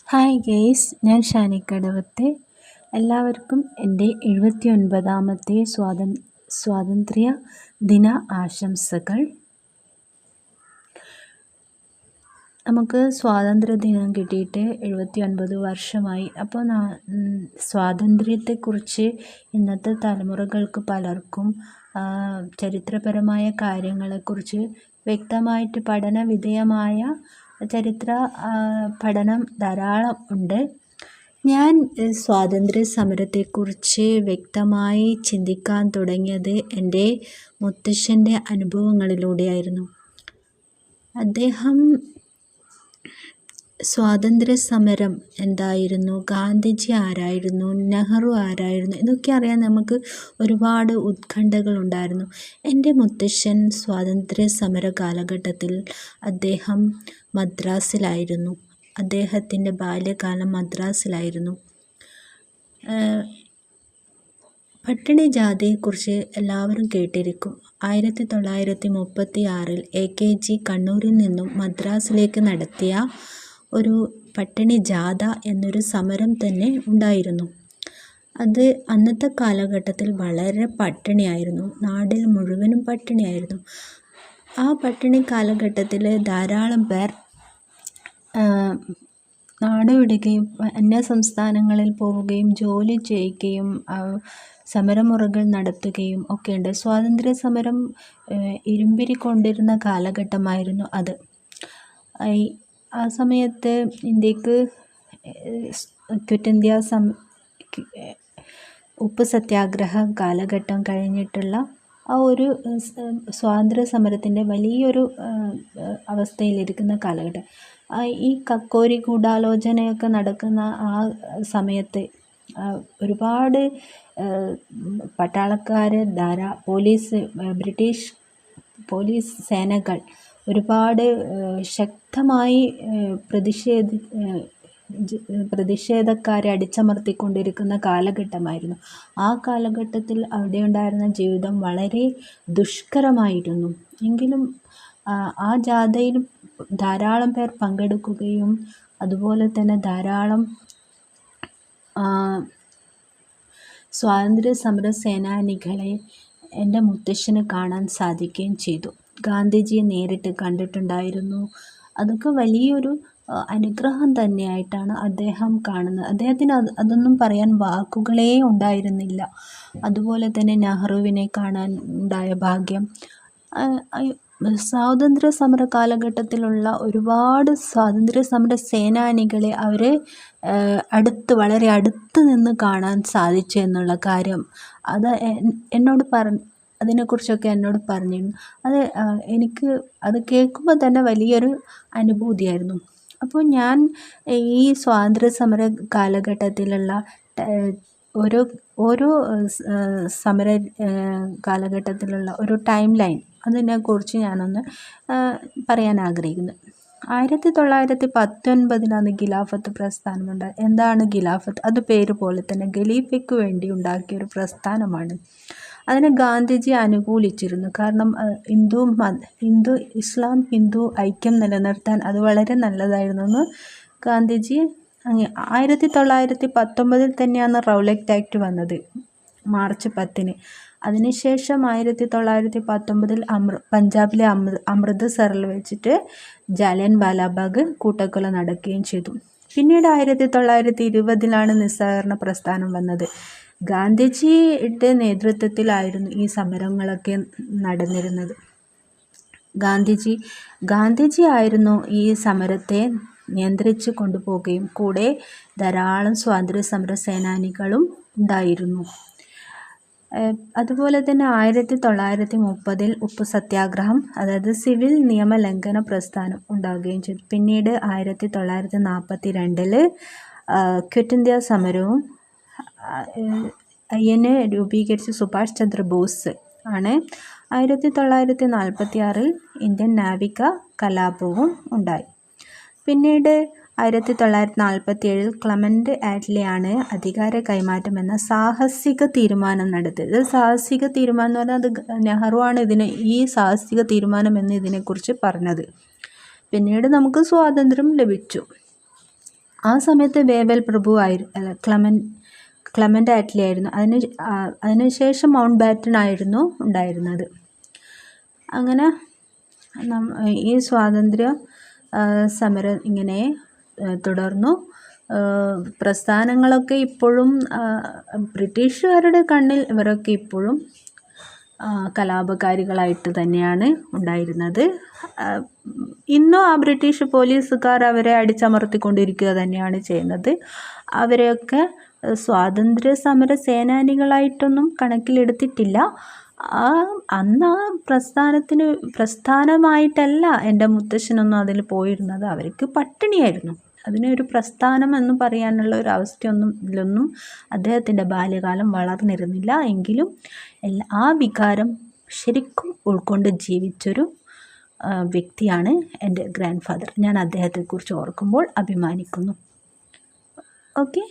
Hi guys, ഞാൻ ഷാനിക്കടവത്തെ. എല്ലാവർക്കും എൻ്റെ 79ാമത്തെ സ്വാതന്ത്ര്യ ദിന ആശംസകൾ. നമുക്ക് സ്വാതന്ത്ര്യദിനം കിട്ടിയിട്ട് 79 വർഷമായി. അപ്പോൾ സ്വാതന്ത്ര്യത്തെക്കുറിച്ച് ഇന്നത്തെ തലമുറകൾക്ക് പലർക്കും ചരിത്രപരമായ കാര്യങ്ങളെക്കുറിച്ച് വ്യക്തമായിട്ട് പഠന വിധേയമായ ചരിത്ര പഠനം ധാരാളം ഉണ്ട്. ഞാൻ സ്വാതന്ത്ര്യ സമരത്തെക്കുറിച്ച് വ്യക്തമായി ചിന്തിക്കാൻ തുടങ്ങിയത് എൻ്റെ മുത്തശ്ശൻ്റെ അനുഭവങ്ങളിലൂടെയായിരുന്നു. അദ്ദേഹം സ്വാതന്ത്ര്യ സമരം എന്തായിരുന്നു, ഗാന്ധിജി ആരായിരുന്നു, നെഹ്റു ആരായിരുന്നു, ഇതൊക്കെ അറിയാൻ നമുക്ക് ഒരുപാട് ഉത്കണ്ഠകളുണ്ടായിരുന്നു. എൻ്റെ മുത്തശ്ശൻ സ്വാതന്ത്ര്യ സമര കാലഘട്ടത്തിൽ അദ്ദേഹം മദ്രാസിലായിരുന്നു. അദ്ദേഹത്തിൻ്റെ ബാല്യകാലം മദ്രാസിലായിരുന്നു. പട്ടിണി ജാഥയെക്കുറിച്ച് എല്ലാവരും കേട്ടിരിക്കും. 1936 AKG കണ്ണൂരിൽ നിന്നും മദ്രാസിലേക്ക് നടത്തിയ ഒരു പട്ടിണി ജാഥ എന്നൊരു സമരം തന്നെ ഉണ്ടായിരുന്നു. അത് അന്നത്തെ കാലഘട്ടത്തിൽ വളരെ പട്ടിണിയായിരുന്നു. നാടിൽ മുഴുവനും പട്ടിണിയായിരുന്നു. ആ പട്ടിണി കാലഘട്ടത്തിൽ ധാരാളം പേർ നാട് വിടുകയും അന്യ സംസ്ഥാനങ്ങളിൽ പോവുകയും ജോലി ചെയ്യുകയും സമരമുറകൾ നടത്തുകയും ഒക്കെയുണ്ട്. സ്വാതന്ത്ര്യ സമരം ഇരുമ്പിരിക്കൊണ്ടിരുന്ന കാലഘട്ടമായിരുന്നു അത്. ആ സമയത്ത് ഇന്ത്യക്ക് ക്വിറ്റ് ഇന്ത്യ ഉപ്പ് സത്യാഗ്രഹ കാലഘട്ടം കഴിഞ്ഞിട്ടുള്ള ആ ഒരു സ്വാതന്ത്ര്യ സമരത്തിൻ്റെ വലിയൊരു അവസ്ഥയിലിരിക്കുന്ന കാലഘട്ടം. ഈ കക്കോരി ഗൂഢാലോചനയൊക്കെ നടക്കുന്ന ആ സമയത്ത് ഒരുപാട് പട്ടാളക്കാർ, ബ്രിട്ടീഷ് പോലീസ് സേനകൾ ഒരുപാട് ശക്തമായി പ്രതിഷേധക്കാരെ അടിച്ചമർത്തിക്കൊണ്ടിരിക്കുന്ന കാലഘട്ടമായിരുന്നു. ആ കാലഘട്ടത്തിൽ അവിടെ ഉണ്ടായിരുന്ന ജീവിതം വളരെ ദുഷ്കരമായിരുന്നു. എങ്കിലും ആ ജാഥയിൽ ധാരാളം പേർ പങ്കെടുക്കുകയും അതുപോലെ തന്നെ ധാരാളം സ്വാതന്ത്ര്യ സമര സേനാനികളെ എൻ്റെ മുത്തശ്ശന് കാണാൻ സാധിക്കുകയും ചെയ്തു. ഗാന്ധിജിയെ നേരിട്ട് കണ്ടിട്ടുണ്ടായിരുന്നു. അതൊക്കെ വലിയൊരു അനുഗ്രഹം തന്നെയായിട്ടാണ് അദ്ദേഹം കാണുന്നത്. അദ്ദേഹത്തിന് അതൊന്നും പറയാൻ വാക്കുകളേ ഉണ്ടായിരുന്നില്ല. അതുപോലെ തന്നെ നെഹ്റുവിനെ കാണാൻ ഉണ്ടായ ഭാഗ്യം. സ്വാതന്ത്ര്യ സമര കാലഘട്ടത്തിലുള്ള ഒരുപാട് സ്വാതന്ത്ര്യ സമര സേനാനികളെ അവരെ വളരെ അടുത്ത് നിന്ന് കാണാൻ സാധിച്ചു എന്നുള്ള കാര്യം അതിനെക്കുറിച്ചൊക്കെ എന്നോട് പറഞ്ഞിരുന്നു. എനിക്ക് അത് കേൾക്കുമ്പോൾ തന്നെ വലിയൊരു അനുഭൂതിയായിരുന്നു. അപ്പോൾ ഞാൻ ഈ സ്വാതന്ത്ര്യ സമര കാലഘട്ടത്തിലുള്ള ഓരോ സമര കാലഘട്ടത്തിലുള്ള ഒരു ടൈം ലൈൻ അതിനെക്കുറിച്ച് ഞാനൊന്ന് പറയാൻ ആഗ്രഹിക്കുന്നു. 1919 ഖിലാഫത്ത് പ്രസ്ഥാനമുണ്ടായി. എന്താണ് ഖിലാഫത്ത്? അത് പേര് പോലെ തന്നെ ഖലീഫയ്ക്ക് വേണ്ടി ഉണ്ടാക്കിയ ഒരു പ്രസ്ഥാനമാണ്. അതിനെ ഗാന്ധിജി അനുകൂലിച്ചിരുന്നു. കാരണം ഇസ്ലാം ഹിന്ദു ഐക്യം നിലനിർത്താൻ അത് വളരെ നല്ലതായിരുന്നു എന്ന് ഗാന്ധിജി 1919 തന്നെയാണ് റൗലറ്റ് ആക്ട് വന്നത്, മാർച്ച് 10. അതിനുശേഷം 1919 പഞ്ചാബിലെ അമൃത്സറിൽ വെച്ചിട്ട് ജാലിയൻ വാലാബാഗ് കൂട്ടക്കൊല നടക്കുകയും ചെയ്തു. പിന്നീട് 1920 നിസ്സഹകരണ പ്രസ്ഥാനം വന്നത്. ഗാന്ധിജിയുടെ നേതൃത്വത്തിലായിരുന്നു ഈ സമരങ്ങളൊക്കെ നടന്നിരുന്നത്. ഗാന്ധിജി ആയിരുന്നു ഈ സമരത്തെ നിയന്ത്രിച്ച് കൊണ്ടുപോവുകയും കൂടെ ധാരാളം സ്വാതന്ത്ര്യ സമര സേനാനികളും ഉണ്ടായിരുന്നു. അതുപോലെ തന്നെ 1930 ഉപ്പ് സത്യാഗ്രഹം, അതായത് സിവിൽ നിയമലംഘന പ്രസ്ഥാനം ഉണ്ടാവുകയും ചെയ്തു. പിന്നീട് 1942 ക്വിറ്റ് ഇന്ത്യ സമരവും INA രൂപീകരിച്ച സുഭാഷ് ചന്ദ്രബോസ് ആണ്. 1946 ഇന്ത്യൻ നാവിക കലാപവും ഉണ്ടായി. പിന്നീട് 1947 ക്ലെമന്റ് ആറ്റ്ലിയാണ് അധികാര കൈമാറ്റം എന്ന സാഹസിക തീരുമാനം നടത്തിയത്. സാഹസിക തീരുമാനം എന്ന് പറഞ്ഞാൽ അത് നെഹ്റു ആണ് ഈ സാഹസിക തീരുമാനം എന്ന് ഇതിനെക്കുറിച്ച് പറഞ്ഞത്. പിന്നീട് നമുക്ക് സ്വാതന്ത്ര്യം ലഭിച്ചു. ആ സമയത്ത് വേവൽ പ്രഭു ക്ലമൻ്റ് ആറ്റ്ലി ആയിരുന്നു. അതിനുശേഷം മൗണ്ട് ബാറ്റൺ ആയിരുന്നു ഉണ്ടായിരുന്നത്. അങ്ങനെ ഈ സ്വാതന്ത്ര്യ സമരം ഇങ്ങനെ തുടർന്നു. പ്രസ്ഥാനങ്ങളൊക്കെ ഇപ്പോഴും ബ്രിട്ടീഷുകാരുടെ കണ്ണിൽ ഇവരൊക്കെ ഇപ്പോഴും കലാപകാരികളായിട്ട് തന്നെയാണ് ഉണ്ടായിരുന്നത്. ഇന്നും ആ ബ്രിട്ടീഷ് പോലീസുകാർ അവരെ അടിച്ചമർത്തിക്കൊണ്ടിരിക്കുക തന്നെയാണ് ചെയ്യുന്നത്. അവരെയൊക്കെ സ്വാതന്ത്ര്യ സമര സേനാനികളായിട്ടൊന്നും കണക്കിലെടുത്തിട്ടില്ല. അന്ന് ആ പ്രസ്ഥാനമായിട്ടല്ല എൻ്റെ മുത്തശ്ശനൊന്നും അതിൽ പോയിരുന്നത്. അവർക്ക് പട്ടിണിയായിരുന്നു. അതിനൊരു പ്രസ്ഥാനം എന്ന് പറയാനുള്ള ഒരു ഇതിലൊന്നും അദ്ദേഹത്തിൻ്റെ ബാല്യകാലം വളർന്നിരുന്നില്ല. എങ്കിലും ആ വികാരം ശരിക്കും ഉൾക്കൊണ്ട് ജീവിച്ചൊരു വ്യക്തിയാണ് എൻ്റെ ഗ്രാൻഡ് ഫാദർ. ഞാൻ അദ്ദേഹത്തെക്കുറിച്ച് ഓർക്കുമ്പോൾ അഭിമാനിക്കുന്നു. ഓക്കെ.